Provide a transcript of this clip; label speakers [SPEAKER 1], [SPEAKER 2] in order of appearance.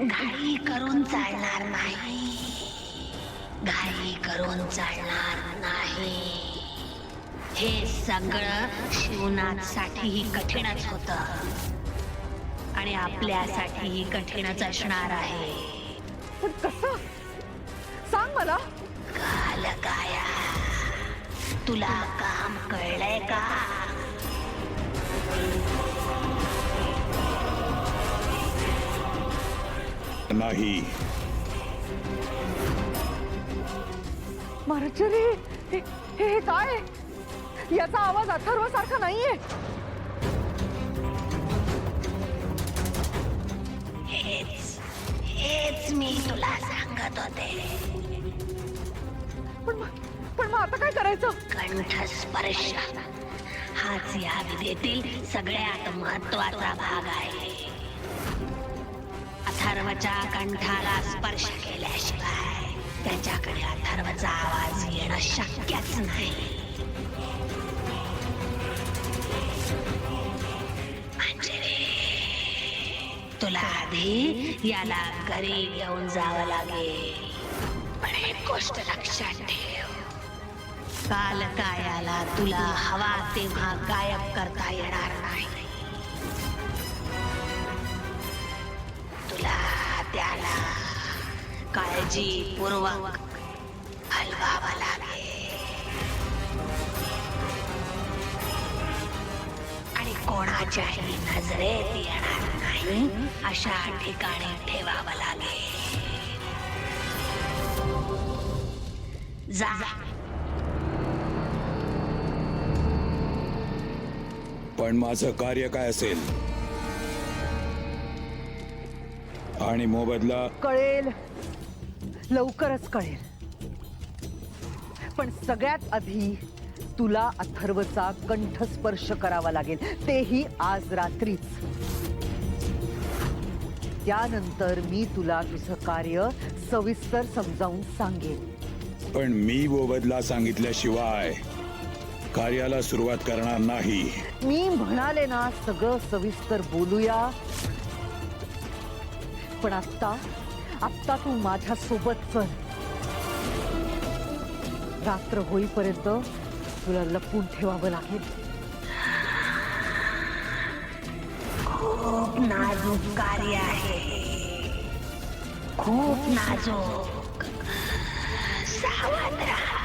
[SPEAKER 1] घाई करून चालणार नाही, घाई करून चालणार नाही. हे सगळं शिवनाथसाठीही कठीणच होतं आणि आपल्यासाठीही कठीणच असणार आहे.
[SPEAKER 2] पण कसं सांग मला.
[SPEAKER 1] कालकाया, तुला काम कळलंय का?
[SPEAKER 3] नाही.
[SPEAKER 2] मार्जरी, हे हे काय? याचा आवाज अथर्वसारखा नाहीये.
[SPEAKER 1] हेच हेच मी तुला सांगत होते.
[SPEAKER 2] पण मग आता काय करायचं?
[SPEAKER 1] कंठस्पर्श हाच या विधेतील सगळ्यात महत्वाचा भाग आहे. अथर्वच्या कंठाला स्पर्श केल्याशिवाय त्याच्याकडे अथर्वचा आवाज येणं शक्यच नाही. अंजली, तुला आधी याला घरी घेऊन जावं लागेल. पण एक गोष्ट लक्षात ठेव, कालकायाला तुला हवा तेव्हा गायब करता येणार नाही. तुला त्याला काळजीपूर्वक हलवावं लागेल आणि कोणाच्याही नजरेत येणार नाही अशा ठिकाणी ठेवावं लागेल. जा.
[SPEAKER 3] पण माझं कार्य काय असेल आणि मोबदला?
[SPEAKER 2] कळेल, लवकरच कळेल. पण सगळ्यात आधी तुला अथर्वचा कंठस्पर्श करावा लागेल, तेही आज रात्रीच. त्यानंतर मी तुला तुझं कार्य सविस्तर समजावून सांगेन.
[SPEAKER 3] पण मी मोबदला सांगितल्याशिवाय कार्याला सुरुवात करणार नाही.
[SPEAKER 2] मी म्हणाले ना, सगळं सविस्तर बोलूया. पण आत्ता तू माझ्या सोबत चल. रात्र होईपर्यंत तुला लपून ठेवावं लागेल.
[SPEAKER 1] खूप नाजूक कार्य आहे, खूप नाजूक. सावध राहा.